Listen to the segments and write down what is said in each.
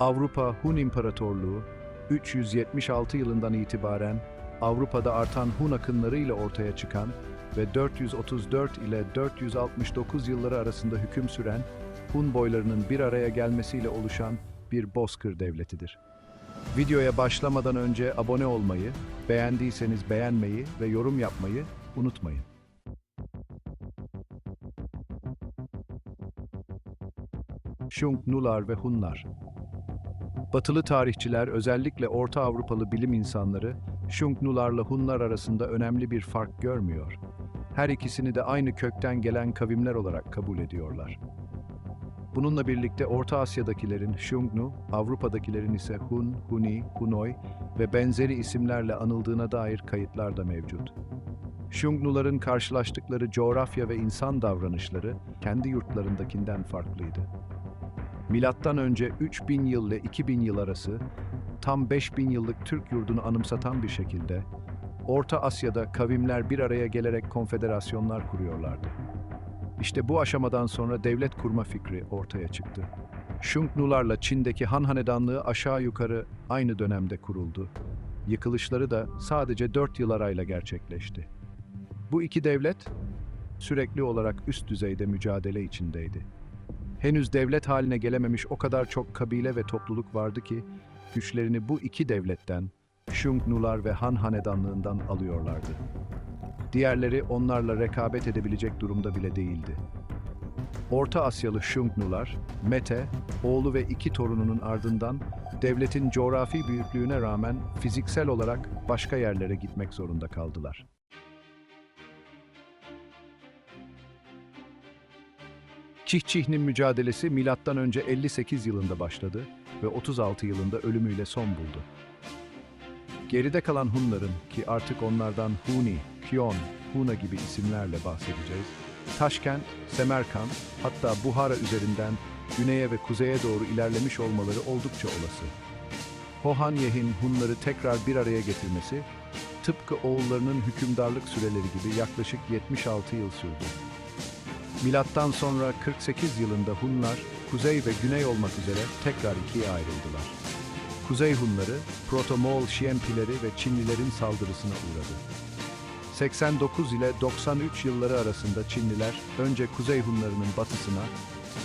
Avrupa Hun İmparatorluğu 376 yılından itibaren Avrupa'da artan Hun akınları ile ortaya çıkan ve 434 ile 469 yılları arasında hüküm süren Hun boylarının bir araya gelmesiyle oluşan bir bozkır devletidir. Videoya başlamadan önce abone olmayı, beğendiyseniz beğenmeyi ve yorum yapmayı unutmayın. Şungnular ve Hunlar. Batılı tarihçiler, özellikle Orta Avrupalı bilim insanları, Şungnularla Hunlar arasında önemli bir fark görmüyor. Her ikisini de aynı kökten gelen kavimler olarak kabul ediyorlar. Bununla birlikte Orta Asya'dakilerin Şungnu, Avrupa'dakilerin ise Hun, Huni, Hunoy ve benzeri isimlerle anıldığına dair kayıtlar da mevcut. Şungnuların karşılaştıkları coğrafya ve insan davranışları kendi yurtlarındakinden farklıydı. Milattan önce 3000 yıl ile 2000 yıl arası tam 5000 yıllık Türk yurdunu anımsatan bir şekilde Orta Asya'da kavimler bir araya gelerek konfederasyonlar kuruyorlardı. İşte bu aşamadan sonra devlet kurma fikri ortaya çıktı. Şungnularla Çin'deki Han Hanedanlığı aşağı yukarı aynı dönemde kuruldu. Yıkılışları da sadece 4 yıl arayla gerçekleşti. Bu iki devlet sürekli olarak üst düzeyde mücadele içindeydi. Henüz devlet haline gelememiş o kadar çok kabile ve topluluk vardı ki güçlerini bu iki devletten, Şungnular ve Han Hanedanlığından alıyorlardı. Diğerleri onlarla rekabet edebilecek durumda bile değildi. Orta Asyalı Şungnular, Mete, oğlu ve 2 torununun ardından devletin coğrafi büyüklüğüne rağmen fiziksel olarak başka yerlere gitmek zorunda kaldılar. Çihçih'nin mücadelesi M.Ö. 58 yılında başladı ve 36 yılında ölümüyle son buldu. Geride kalan Hunların, ki artık onlardan Huni, Kyon, Huna gibi isimlerle bahsedeceğiz, Taşkent, Semerkant, hatta Buhara üzerinden güneye ve kuzeye doğru ilerlemiş olmaları oldukça olası. Hohanyeh'in Hunları tekrar bir araya getirmesi, tıpkı oğullarının hükümdarlık süreleri gibi yaklaşık 76 yıl sürdü. Milattan sonra 48 yılında Hunlar, kuzey ve güney olmak üzere tekrar ikiye ayrıldılar. Kuzey Hunları, Proto-Moğol Şiempileri ve Çinlilerin saldırısına uğradı. 89 ile 93 yılları arasında Çinliler, önce Kuzey Hunlarının batısına,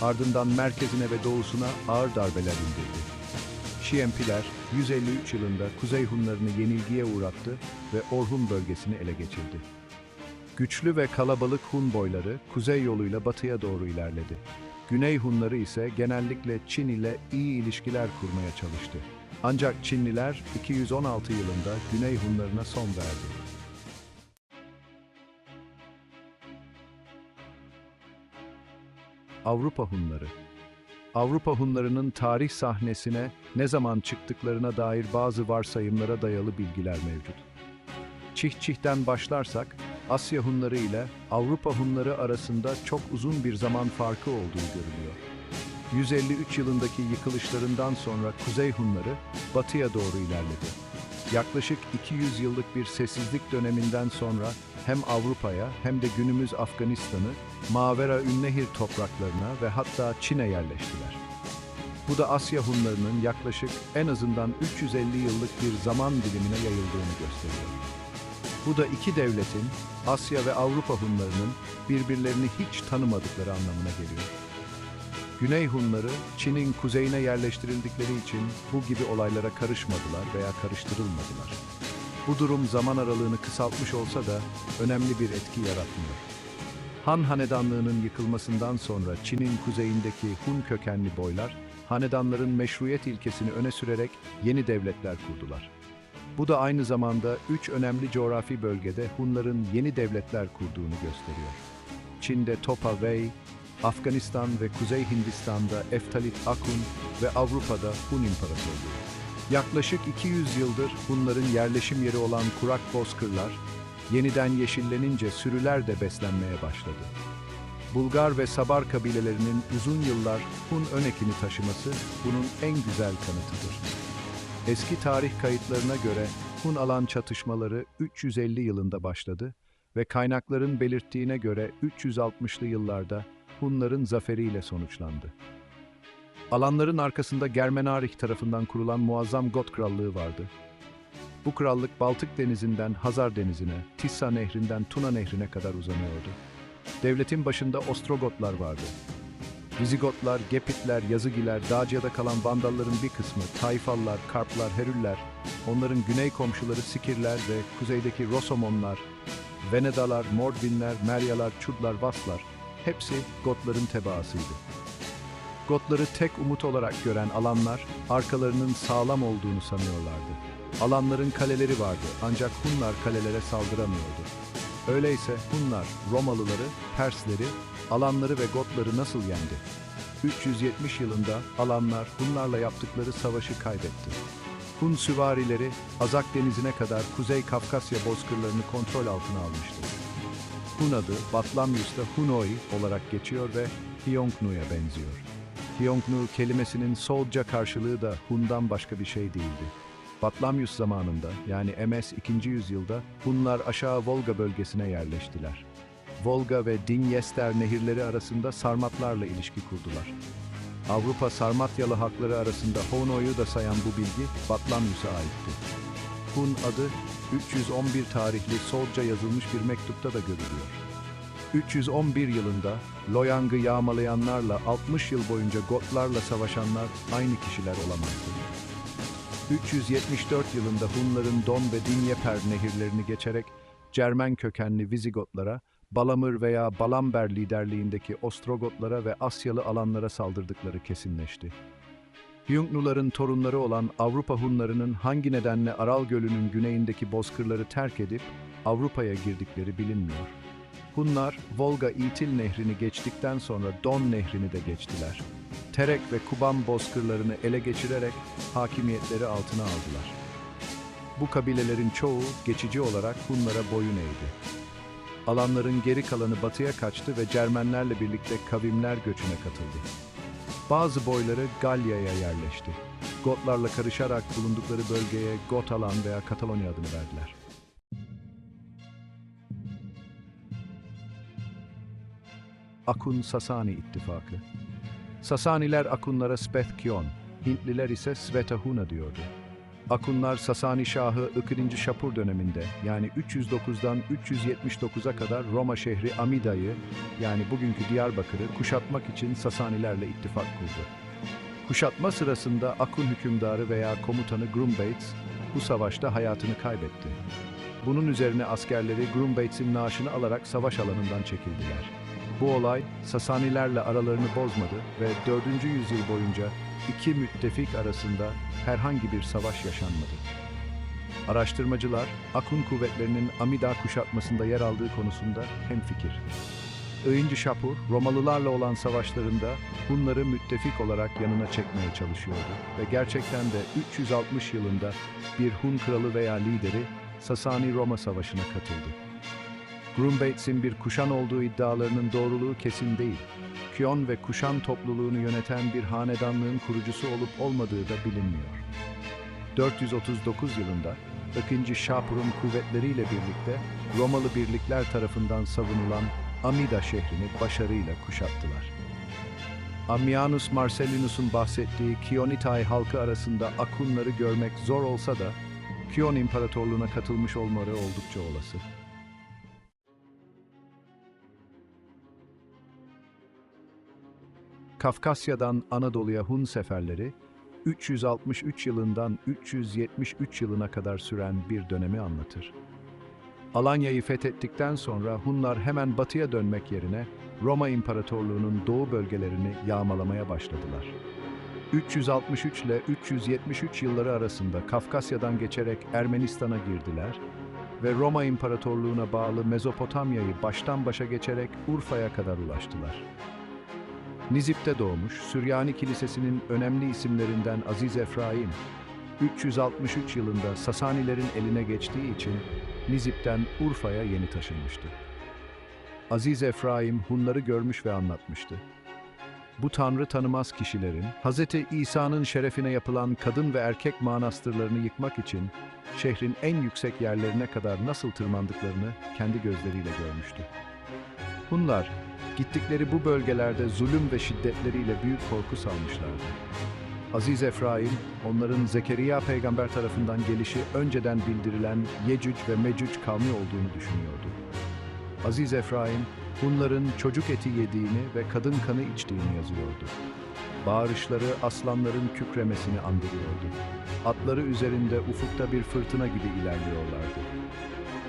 ardından merkezine ve doğusuna ağır darbeler indirdi. Şiempiler, 153 yılında Kuzey Hunlarını yenilgiye uğrattı ve Orhun bölgesini ele geçirdi. Güçlü ve kalabalık Hun boyları kuzey yoluyla batıya doğru ilerledi. Güney Hunları ise genellikle Çin ile iyi ilişkiler kurmaya çalıştı. Ancak Çinliler 216 yılında Güney Hunlarına son verdi. Avrupa Hunları. Avrupa Hunlarının tarih sahnesine ne zaman çıktıklarına dair bazı varsayımlara dayalı bilgiler mevcut. Çihçih'ten başlarsak, Asya Hunları ile Avrupa Hunları arasında çok uzun bir zaman farkı olduğu görülüyor. 153 yılındaki yıkılışlarından sonra Kuzey Hunları batıya doğru ilerledi. Yaklaşık 200 yıllık bir sessizlik döneminden sonra hem Avrupa'ya hem de günümüz Afganistan'ı, Mavera Ünnehir topraklarına ve hatta Çin'e yerleştiler. Bu da Asya Hunlarının yaklaşık en azından 350 yıllık bir zaman dilimine yayıldığını gösteriyor. Bu da iki devletin, Asya ve Avrupa Hunlarının birbirlerini hiç tanımadıkları anlamına geliyor. Güney Hunları, Çin'in kuzeyine yerleştirildikleri için bu gibi olaylara karışmadılar veya karıştırılmadılar. Bu durum zaman aralığını kısaltmış olsa da önemli bir etki yaratmıyor. Han Hanedanlığı'nın yıkılmasından sonra Çin'in kuzeyindeki Hun kökenli boylar, hanedanların meşruiyet ilkesini öne sürerek yeni devletler kurdular. Bu da aynı zamanda 3 önemli coğrafi bölgede Hunların yeni devletler kurduğunu gösteriyor. Çin'de Topa Wei, Afganistan ve Kuzey Hindistan'da Eftalit Akun ve Avrupa'da Hun İmparatorluğu. Yaklaşık 200 yıldır Hunların yerleşim yeri olan kurak bozkırlar, yeniden yeşillenince sürüler de beslenmeye başladı. Bulgar ve Sabar kabilelerinin uzun yıllar Hun önekini taşıması bunun en güzel kanıtıdır. Eski tarih kayıtlarına göre Hun-Alan çatışmaları 350 yılında başladı ve kaynakların belirttiğine göre 360'lı yıllarda Hunların zaferiyle sonuçlandı. Alanların arkasında Germenarich tarafından kurulan muazzam Got Krallığı vardı. Bu krallık Baltık Denizi'nden Hazar Denizi'ne, Tissa Nehri'nden Tuna Nehri'ne kadar uzanıyordu. Devletin başında Ostrogotlar vardı. Vizigotlar, Gepitler, Yazıgiler, Dacia'da kalan Vandalların bir kısmı, Tayfallar, Karplar, Herüller, onların güney komşuları Sikirler ve kuzeydeki Rosomonlar, Venedalar, Mordvinler, Meryalar, Çudlar, Vaslar, hepsi Gotların tebaasıydı. Gotları tek umut olarak gören Alanlar, arkalarının sağlam olduğunu sanıyorlardı. Alanların kaleleri vardı ancak Hunlar kalelere saldıramıyordu. Öyleyse Hunlar, Romalıları, Persleri, Alanları ve Gotları nasıl yendi? 370 yılında Alanlar Hunlarla yaptıkları savaşı kaybetti. Hun süvarileri Azak Denizi'ne kadar Kuzey Kafkasya bozkırlarını kontrol altına almıştı. Hun adı Batlamyus'ta Hunoi olarak geçiyor ve Hyongnu'ya benziyor. Hyongnu kelimesinin Soğutça karşılığı da Hun'dan başka bir şey değildi. Batlamyus zamanında yani MS 2. yüzyılda Hunlar aşağı Volga bölgesine yerleştiler. Volga ve Dinyester nehirleri arasında Sarmatlarla ilişki kurdular. Avrupa Sarmatyalı halkları arasında Hunoi'yu da sayan bu bilgi Batlamyus'a aitti. Hun adı 311 tarihli Soğutça yazılmış bir mektupta da görülüyor. 311 yılında Loyang'ı yağmalayanlarla 60 yıl boyunca Gotlarla savaşanlar aynı kişiler olamazdı. 374 yılında Hunların Don ve Dinyeper nehirlerini geçerek Cermen kökenli Vizigotlara, Balamır veya Balamber liderliğindeki Ostrogotlara ve Asyalı Alanlara saldırdıkları kesinleşti. Hyungnuların torunları olan Avrupa Hunlarının hangi nedenle Aral Gölü'nün güneyindeki bozkırları terk edip Avrupa'ya girdikleri bilinmiyor. Hunlar, Volga-İtil nehrini geçtikten sonra Don nehrini de geçtiler. Terek ve Kuban bozkırlarını ele geçirerek hakimiyetleri altına aldılar. Bu kabilelerin çoğu geçici olarak Hunlara boyun eğdi. Alanların geri kalanı batıya kaçtı ve Cermenlerle birlikte kavimler göçüne katıldı. Bazı boyları Galya'ya yerleşti. Gotlarla karışarak bulundukları bölgeye Gotalan veya Katalonya adını verdiler. Akun-Sasani ittifakı. Sasaniler Akunlara Speth-Kyon, Hintliler ise Sveta-Huna diyordu. Akunlar Sasani Şahı 2. Şapur döneminde yani 309'dan 379'a kadar Roma şehri Amida'yı yani bugünkü Diyarbakır'ı kuşatmak için Sasanilerle ittifak kurdu. Kuşatma sırasında Akun hükümdarı veya komutanı Grumbates bu savaşta hayatını kaybetti. Bunun üzerine askerleri Grumbates'in naaşını alarak savaş alanından çekildiler. Bu olay Sasanilerle aralarını bozmadı ve 4. yüzyıl boyunca iki müttefik arasında herhangi bir savaş yaşanmadı. Araştırmacılar, Akun kuvvetlerinin Amida kuşatmasında yer aldığı konusunda hemfikir. I. Şapur, Romalılarla olan savaşlarında Hunları müttefik olarak yanına çekmeye çalışıyordu ve gerçekten de 360 yılında bir Hun kralı veya lideri Sasani-Roma Savaşı'na katıldı. Grumbates'in bir kuşan olduğu iddialarının doğruluğu kesin değil. Kyon ve Kuşan topluluğunu yöneten bir hanedanlığın kurucusu olup olmadığı da bilinmiyor. 439 yılında 2. Şapur'un kuvvetleriyle birlikte Romalı birlikler tarafından savunulan Amida şehrini başarıyla kuşattılar. Ammianus Marcellinus'un bahsettiği Kionitay halkı arasında Akunları görmek zor olsa da Kyon İmparatorluğu'na katılmış olmaları oldukça olası. Kafkasya'dan Anadolu'ya Hun seferleri, 363 yılından 373 yılına kadar süren bir dönemi anlatır. Alanya'yı fethettikten sonra Hunlar hemen batıya dönmek yerine Roma İmparatorluğu'nun doğu bölgelerini yağmalamaya başladılar. 363 ile 373 yılları arasında Kafkasya'dan geçerek Ermenistan'a girdiler ve Roma İmparatorluğu'na bağlı Mezopotamya'yı baştan başa geçerek Urfa'ya kadar ulaştılar. Nizip'te doğmuş, Süryani Kilisesi'nin önemli isimlerinden Aziz Efraim, 363 yılında Sasanilerin eline geçtiği için Nizip'ten Urfa'ya yeni taşınmıştı. Aziz Efraim Hunları görmüş ve anlatmıştı. Bu tanrı tanımaz kişilerin, Hz. İsa'nın şerefine yapılan kadın ve erkek manastırlarını yıkmak için şehrin en yüksek yerlerine kadar nasıl tırmandıklarını kendi gözleriyle görmüştü. Hunlar, Gittikleri bu bölgelerde zulüm ve şiddetleriyle büyük korku salmışlardı. Aziz Efraim, onların Zekeriya peygamber tarafından gelişi önceden bildirilen Yecüc ve Mecüc kavmi olduğunu düşünüyordu. Aziz Efraim, Hunların çocuk eti yediğini ve kadın kanı içtiğini yazıyordu. Bağırışları aslanların kükremesini andırıyordu. Atları üzerinde ufukta bir fırtına gibi ilerliyorlardı.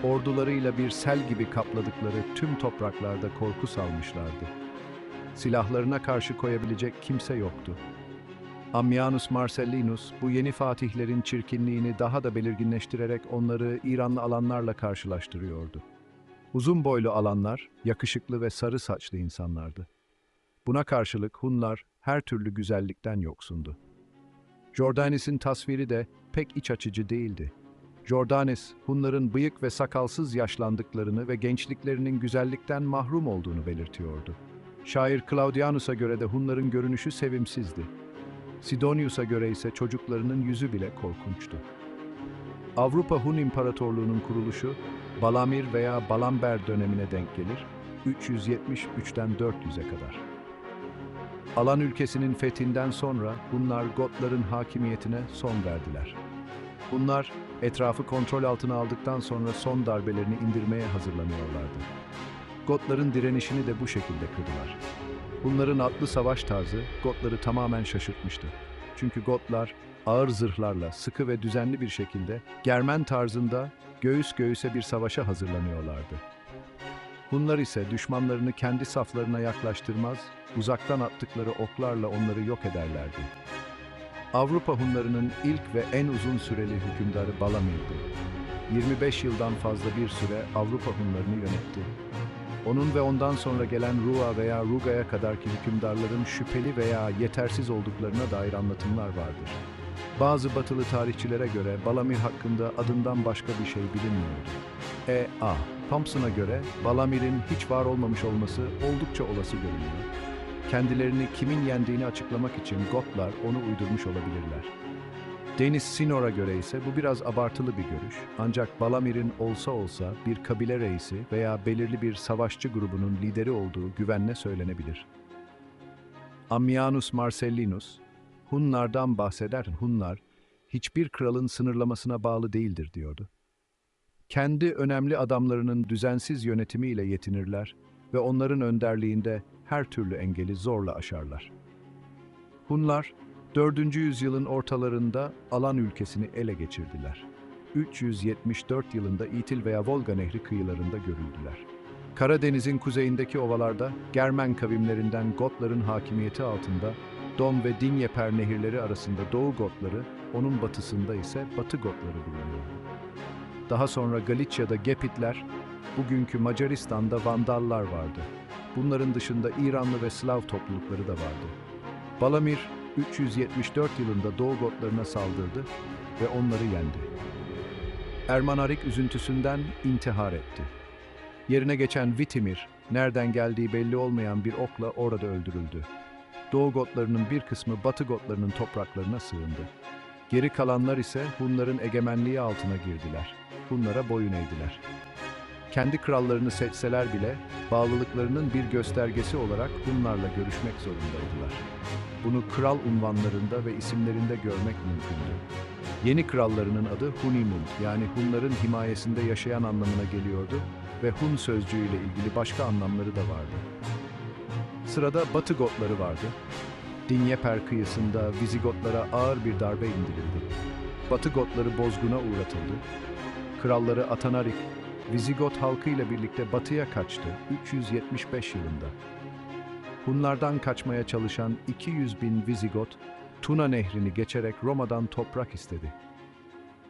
Ordularıyla bir sel gibi kapladıkları tüm topraklarda korku salmışlardı. Silahlarına karşı koyabilecek kimse yoktu. Ammianus Marcellinus bu yeni fatihlerin çirkinliğini daha da belirginleştirerek onları İranlı alanlarla karşılaştırıyordu. Uzun boylu alanlar, yakışıklı ve sarı saçlı insanlardı. Buna karşılık Hunlar her türlü güzellikten yoksundu. Jordanes'in tasviri de pek iç açıcı değildi. Jordanes, Hunların bıyık ve sakalsız yaşlandıklarını ve gençliklerinin güzellikten mahrum olduğunu belirtiyordu. Şair Claudianus'a göre de Hunların görünüşü sevimsizdi. Sidonius'a göre ise çocuklarının yüzü bile korkunçtu. Avrupa Hun İmparatorluğu'nun kuruluşu, Balamir veya Balamber dönemine denk gelir, 373'ten 400'e kadar. Alan ülkesinin fethinden sonra Hunlar Gotların hakimiyetine son verdiler. Hunlar, etrafı kontrol altına aldıktan sonra son darbelerini indirmeye hazırlanıyorlardı. Gotların direnişini de bu şekilde kırdılar. Hunların atlı savaş tarzı Gotları tamamen şaşırtmıştı. Çünkü Gotlar ağır zırhlarla sıkı ve düzenli bir şekilde Germen tarzında göğüs göğüse bir savaşa hazırlanıyorlardı. Hunlar ise düşmanlarını kendi saflarına yaklaştırmaz, uzaktan attıkları oklarla onları yok ederlerdi. Avrupa Hunlarının ilk ve en uzun süreli hükümdarı Balamir'di. 25 yıldan fazla bir süre Avrupa Hunlarını yönetti. Onun ve ondan sonra gelen Rua veya Ruga'ya kadarki hükümdarların şüpheli veya yetersiz olduklarına dair anlatımlar vardır. Bazı batılı tarihçilere göre Balamir hakkında adından başka bir şey bilinmiyordu. A. Thompson'a göre Balamir'in hiç var olmamış olması oldukça olası görünüyor. Kendilerini kimin yendiğini açıklamak için Gotlar onu uydurmuş olabilirler. Deniz Sinor'a göre ise bu biraz abartılı bir görüş, ancak Balamir'in olsa olsa bir kabile reisi veya belirli bir savaşçı grubunun lideri olduğu güvenle söylenebilir. Ammianus Marcellinus, Hunlardan bahsederken Hunlar, hiçbir kralın sınırlamasına bağlı değildir diyordu. Kendi önemli adamlarının düzensiz yönetimiyle yetinirler ve onların önderliğinde her türlü engeli zorla aşarlar. Hunlar, 4. yüzyılın ortalarında Alan ülkesini ele geçirdiler. 374 yılında İtil veya Volga Nehri kıyılarında görüldüler. Karadeniz'in kuzeyindeki ovalarda Germen kavimlerinden Gotların hakimiyeti altında Don ve Dinyeper nehirleri arasında Doğu Gotları, onun batısında ise Batı Gotları bulunuyordu. Daha sonra Galicia'da Gepitler, bugünkü Macaristan'da Vandallar vardı. Bunların dışında İranlı ve Slav toplulukları da vardı. Balamir, 374 yılında Doğu Gotlarına saldırdı ve onları yendi. Ermanarik üzüntüsünden intihar etti. Yerine geçen Vitimir, nereden geldiği belli olmayan bir okla orada öldürüldü. Doğu Gotlarının bir kısmı Batı Gotlarının topraklarına sığındı. Geri kalanlar ise Hunların egemenliği altına girdiler. Hunlara boyun eğdiler. Kendi krallarını seçseler bile bağlılıklarının bir göstergesi olarak Hunlarla görüşmek zorundaydılar. Bunu kral unvanlarında ve isimlerinde görmek mümkündü. Yeni krallarının adı Hunimund, yani Hunların himayesinde yaşayan anlamına geliyordu ve Hun sözcüğüyle ilgili başka anlamları da vardı. Sırada Batı Gotları vardı. Dinyeper kıyısında Vizigotlara ağır bir darbe indirildi. Batı Gotları bozguna uğratıldı. Kralları Atanarik, Vizigot halkıyla birlikte batıya kaçtı 375 yılında. Hunlardan kaçmaya çalışan 200.000 Vizigot, Tuna nehrini geçerek Roma'dan toprak istedi.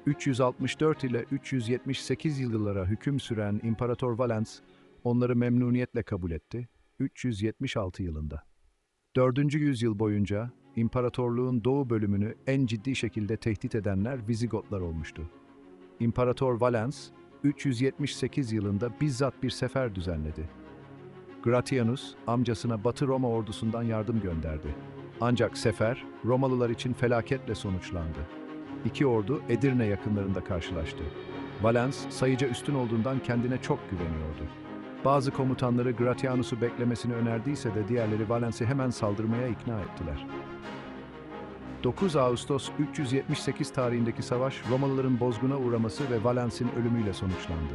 364 ile 378 yıllara hüküm süren İmparator Valens, onları memnuniyetle kabul etti, 376 yılında. 4. yüzyıl boyunca imparatorluğun doğu bölümünü en ciddi şekilde tehdit edenler Vizigotlar olmuştu. İmparator Valens, 378 yılında bizzat bir sefer düzenledi. Gratianus, amcasına Batı Roma ordusundan yardım gönderdi. Ancak sefer, Romalılar için felaketle sonuçlandı. İki ordu Edirne yakınlarında karşılaştı. Valens, sayıca üstün olduğundan kendine çok güveniyordu. Bazı komutanları Gratianus'u beklemesini önerdiyse de diğerleri Valens'i hemen saldırmaya ikna ettiler. 9 Ağustos 378 tarihindeki savaş Romalıların bozguna uğraması ve Valens'in ölümüyle sonuçlandı.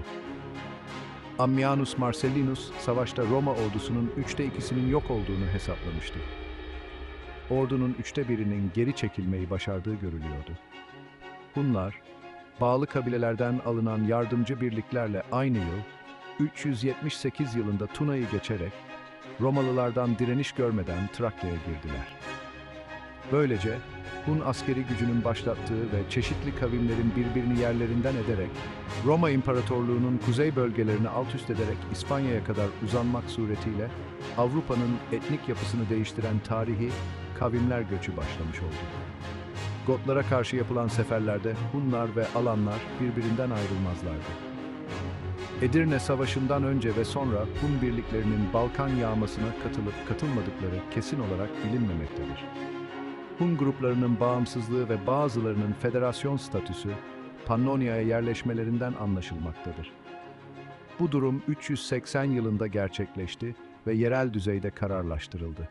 Ammianus Marcellinus savaşta Roma ordusunun 2/3'ünün yok olduğunu hesaplamıştı. Ordunun 1/3'inin geri çekilmeyi başardığı görülüyordu. Hunlar, bağlı kabilelerden alınan yardımcı birliklerle aynı yıl 378 yılında Tuna'yı geçerek Romalılardan direniş görmeden Trakya'ya girdiler. Böylece Hun askeri gücünün başlattığı ve çeşitli kavimlerin birbirini yerlerinden ederek Roma İmparatorluğu'nun kuzey bölgelerini alt üst ederek İspanya'ya kadar uzanmak suretiyle Avrupa'nın etnik yapısını değiştiren tarihi kavimler göçü başlamış oldu. Gotlara karşı yapılan seferlerde Hunlar ve Alanlar birbirinden ayrılmazlardı. Edirne Savaşı'ndan önce ve sonra Hun birliklerinin Balkan yağmasına katılıp katılmadıkları kesin olarak bilinmemektedir. Hun gruplarının bağımsızlığı ve bazılarının federasyon statüsü Pannonia'ya yerleşmelerinden anlaşılmaktadır. Bu durum 380 yılında gerçekleşti ve yerel düzeyde kararlaştırıldı.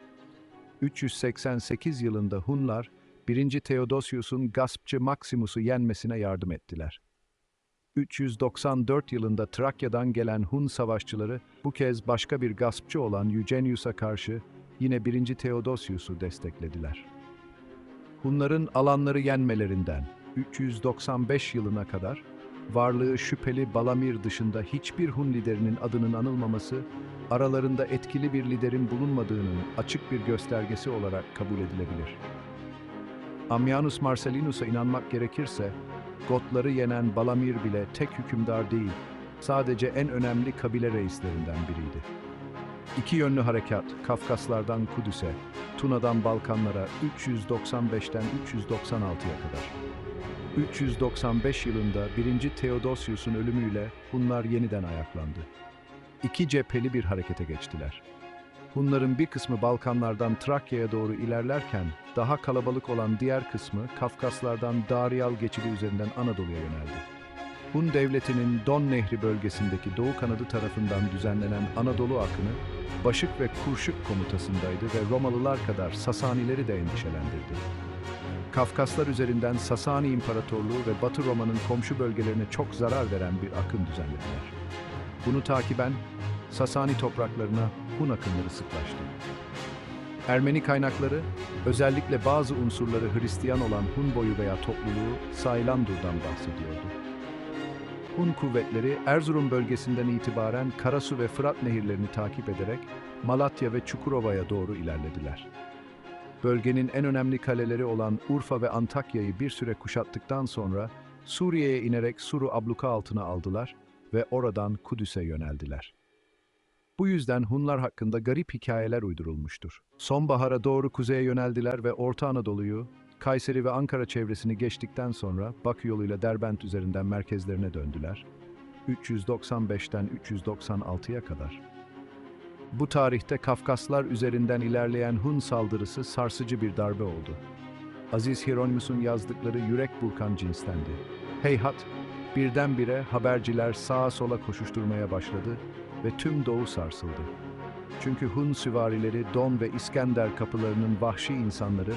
388 yılında Hunlar, 1. Theodosius'un gaspçı Maximus'u yenmesine yardım ettiler. 394 yılında Trakya'dan gelen Hun savaşçıları bu kez başka bir gaspçı olan Eugenius'a karşı yine 1. Theodosius'u desteklediler. Hunların Alanları yenmelerinden 395 yılına kadar varlığı şüpheli Balamir dışında hiçbir Hun liderinin adının anılmaması, aralarında etkili bir liderin bulunmadığının açık bir göstergesi olarak kabul edilebilir. Ammianus Marcellinus'a inanmak gerekirse, Gotları yenen Balamir bile tek hükümdar değil, sadece en önemli kabile reislerinden biriydi. İki yönlü harekat, Kafkaslardan Kudüs'e, Tuna'dan Balkanlara 395'ten 396'ya kadar. 395 yılında 1. Theodosius'un ölümüyle Hunlar yeniden ayaklandı. İki cepheli bir harekete geçtiler. Hunların bir kısmı Balkanlardan Trakya'ya doğru ilerlerken, daha kalabalık olan diğer kısmı Kafkaslardan Daryal geçidi üzerinden Anadolu'ya yöneldi. Hun devletinin Don Nehri bölgesindeki Doğu kanadı tarafından düzenlenen Anadolu akını, Başık ve Kurşuk komutasındaydı ve Romalılar kadar Sasanileri de endişelendirdi. Kafkaslar üzerinden Sasani İmparatorluğu ve Batı Roma'nın komşu bölgelerine çok zarar veren bir akın düzenlediler. Bunu takiben Sasani topraklarına Hun akınları sıklaştı. Ermeni kaynakları, özellikle bazı unsurları Hristiyan olan Hun boyu veya topluluğu Saylandur'dan bahsediyordu. Hun kuvvetleri Erzurum bölgesinden itibaren Karasu ve Fırat nehirlerini takip ederek Malatya ve Çukurova'ya doğru ilerlediler. Bölgenin en önemli kaleleri olan Urfa ve Antakya'yı bir süre kuşattıktan sonra Suriye'ye inerek Sur'u abluka altına aldılar ve oradan Kudüs'e yöneldiler. Bu yüzden Hunlar hakkında garip hikayeler uydurulmuştur. Sonbahara doğru kuzeye yöneldiler ve Orta Anadolu'yu, Kayseri ve Ankara çevresini geçtikten sonra Bakü yoluyla Derbent üzerinden merkezlerine döndüler. 395'ten 396'ya kadar. Bu tarihte Kafkaslar üzerinden ilerleyen Hun saldırısı sarsıcı bir darbe oldu. Aziz Hieronymus'un yazdıkları yürek burkan cinstendi. Heyhat, birdenbire haberciler sağa sola koşuşturmaya başladı ve tüm doğu sarsıldı. Çünkü Hun süvarileri Don ve İskender kapılarının vahşi insanları,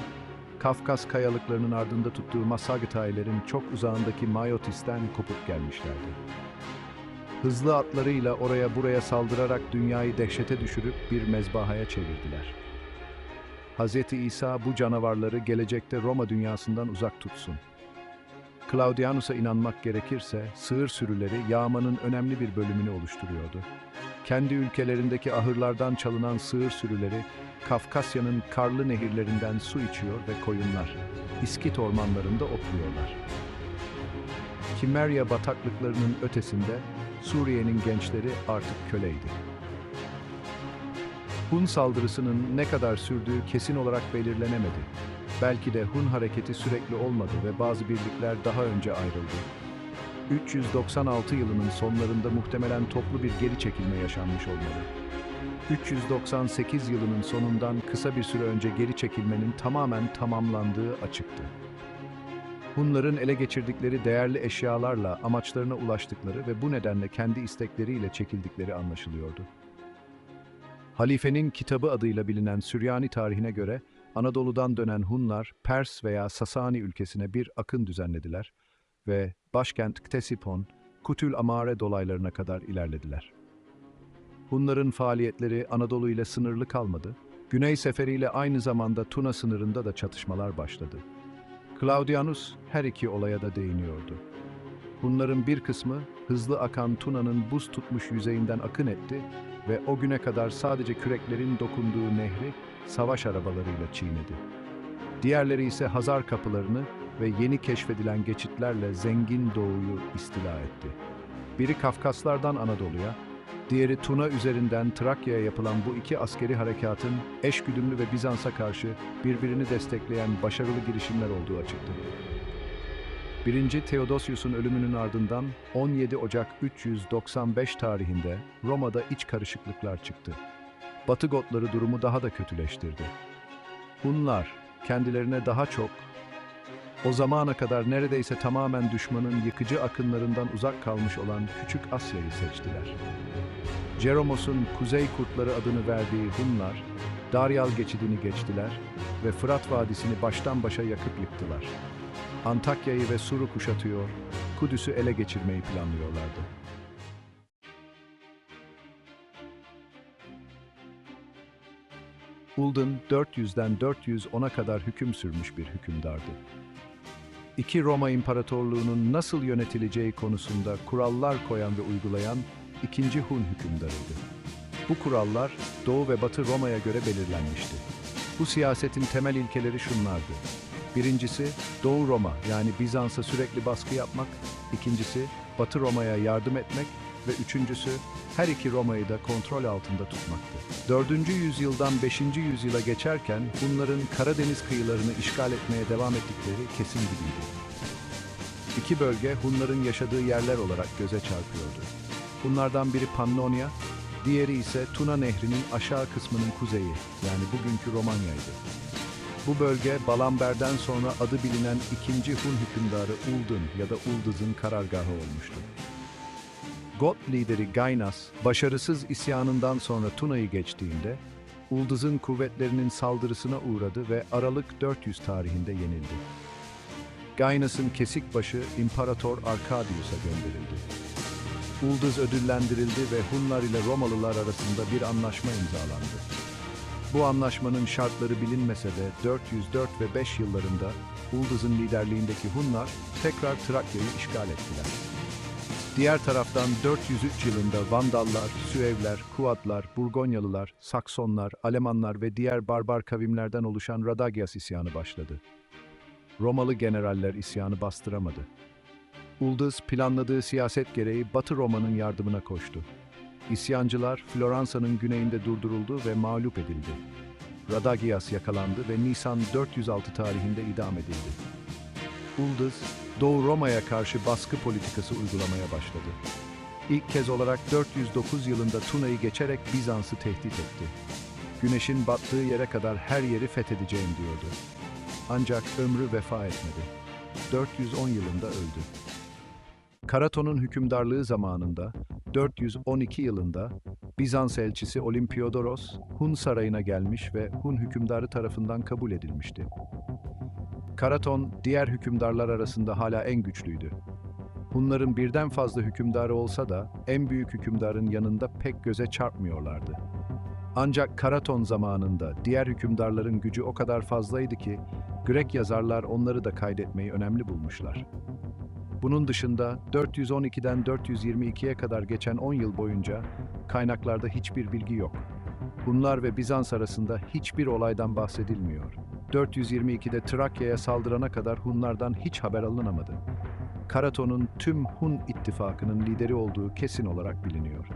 Kafkas kayalıklarının ardında tuttuğu Masagıtayların çok uzağındaki Mayotis'ten kopup gelmişlerdi. Hızlı atlarıyla oraya buraya saldırarak dünyayı dehşete düşürüp bir mezbahaya çevirdiler. Hz. İsa bu canavarları gelecekte Roma dünyasından uzak tutsun. Claudianus'a inanmak gerekirse, sığır sürüleri yağmanın önemli bir bölümünü oluşturuyordu. Kendi ülkelerindeki ahırlardan çalınan sığır sürüleri, Kafkasya'nın karlı nehirlerinden su içiyor ve koyunlar, İskit ormanlarında otluyorlar. Kimerya bataklıklarının ötesinde, Suriye'nin gençleri artık köleydi. Hun saldırısının ne kadar sürdüğü kesin olarak belirlenemedi. Belki de Hun hareketi sürekli olmadı ve bazı birlikler daha önce ayrıldı. 396 yılının sonlarında muhtemelen toplu bir geri çekilme yaşanmış olmalı. 398 yılının sonundan kısa bir süre önce geri çekilmenin tamamen tamamlandığı açıktı. Hunların ele geçirdikleri değerli eşyalarla amaçlarına ulaştıkları ve bu nedenle kendi istekleriyle çekildikleri anlaşılıyordu. Halifenin Kitabı adıyla bilinen Süryani tarihine göre Anadolu'dan dönen Hunlar, Pers veya Sasani ülkesine bir akın düzenlediler ve başkent Ktesifon, Kutül Amare dolaylarına kadar ilerlediler. Hunların faaliyetleri Anadolu ile sınırlı kalmadı. Güney seferiyle aynı zamanda Tuna sınırında da çatışmalar başladı. Claudianus her iki olaya da değiniyordu. Hunların bir kısmı hızlı akan Tuna'nın buz tutmuş yüzeyinden akın etti ve o güne kadar sadece küreklerin dokunduğu nehri savaş arabalarıyla çiğnedi. Diğerleri ise Hazar kapılarını ve yeni keşfedilen geçitlerle zengin doğuyu istila etti. Biri Kafkaslardan Anadolu'ya, diğeri Tuna üzerinden Trakya'ya yapılan bu iki askeri harekatın eşgüdümlü ve Bizans'a karşı birbirini destekleyen başarılı girişimler olduğu açıktı. 1. Theodosius'un ölümünün ardından 17 Ocak 395 tarihinde Roma'da iç karışıklıklar çıktı. Batı Gotları durumu daha da kötüleştirdi. Hunlar kendilerine daha çok, o zamana kadar neredeyse tamamen düşmanın yıkıcı akınlarından uzak kalmış olan Küçük Asya'yı seçtiler. Ceromos'un Kuzey Kurtları adını verdiği Hunlar, Daryal geçidini geçtiler ve Fırat Vadisi'ni baştan başa yakıp yıktılar. Antakya'yı ve Sur'u kuşatıyor, Kudüs'ü ele geçirmeyi planlıyorlardı. Uldin 400'den 410'a kadar hüküm sürmüş bir hükümdardı. İki Roma İmparatorluğu'nun nasıl yönetileceği konusunda kurallar koyan ve uygulayan ikinci Hun hükümdarıydı. Bu kurallar Doğu ve Batı Roma'ya göre belirlenmişti. Bu siyasetin temel ilkeleri şunlardı. Birincisi Doğu Roma yani Bizans'a sürekli baskı yapmak, ikincisi Batı Roma'ya yardım etmek ve üçüncüsü her iki Roma'yı da kontrol altında tutmaktı. 4. yüzyıldan 5. yüzyıla geçerken Hunların Karadeniz kıyılarını işgal etmeye devam ettikleri kesin gibiydi. İki bölge Hunların yaşadığı yerler olarak göze çarpıyordu. Bunlardan biri Pannonia, diğeri ise Tuna Nehri'nin aşağı kısmının kuzeyi yani bugünkü Romanya'ydı. Bu bölge Balamber'den sonra adı bilinen ikinci Hun hükümdarı Uldin ya da Uldiz'in karargahı olmuştu. Got lideri Gainas, başarısız isyanından sonra Tuna'yı geçtiğinde, Uldiz'in kuvvetlerinin saldırısına uğradı ve Aralık 400 tarihinde yenildi. Gainas'ın kesik başı İmparator Arkadius'a gönderildi. Uldiz ödüllendirildi ve Hunlar ile Romalılar arasında bir anlaşma imzalandı. Bu anlaşmanın şartları bilinmese de 404 ve 5 yıllarında Uldiz'in liderliğindeki Hunlar tekrar Trakya'yı işgal ettiler. Diğer taraftan 403 yılında Vandallar, Süevler, Kuadlar, Burgonyalılar, Saksonlar, Alemanlar ve diğer barbar kavimlerden oluşan Radagias isyanı başladı. Romalı generaller isyanı bastıramadı. Uldiz planladığı siyaset gereği Batı Roma'nın yardımına koştu. İsyancılar Floransa'nın güneyinde durduruldu ve mağlup edildi. Radagias yakalandı ve Nisan 406 tarihinde idam edildi. Uldiz, Doğu Roma'ya karşı baskı politikası uygulamaya başladı. İlk kez olarak 409 yılında Tuna'yı geçerek Bizans'ı tehdit etti. Güneşin battığı yere kadar her yeri fethedeceğim diyordu. Ancak ömrü vefa etmedi. 410 yılında öldü. Karaton'un hükümdarlığı zamanında 412 yılında Bizans elçisi Olimpiodoros Hun sarayına gelmiş ve Hun hükümdarı tarafından kabul edilmişti. Karaton diğer hükümdarlar arasında hala en güçlüydü. Hunların birden fazla hükümdarı olsa da en büyük hükümdarın yanında pek göze çarpmıyorlardı. Ancak Karaton zamanında diğer hükümdarların gücü o kadar fazlaydı ki Grek yazarlar onları da kaydetmeyi önemli bulmuşlar. Bunun dışında 412'den 422'ye kadar geçen 10 yıl boyunca kaynaklarda hiçbir bilgi yok. Hunlar ve Bizans arasında hiçbir olaydan bahsedilmiyor. 422'de Trakya'ya saldırana kadar Hunlardan hiç haber alınamadı. Karaton'un tüm Hun ittifakının lideri olduğu kesin olarak biliniyor.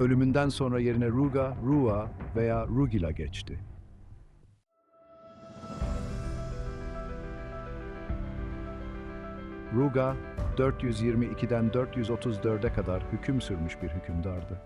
Ölümünden sonra yerine Ruga, Rua veya Rugila geçti. Ruga, 422'den 434'e kadar hüküm sürmüş bir hükümdardı.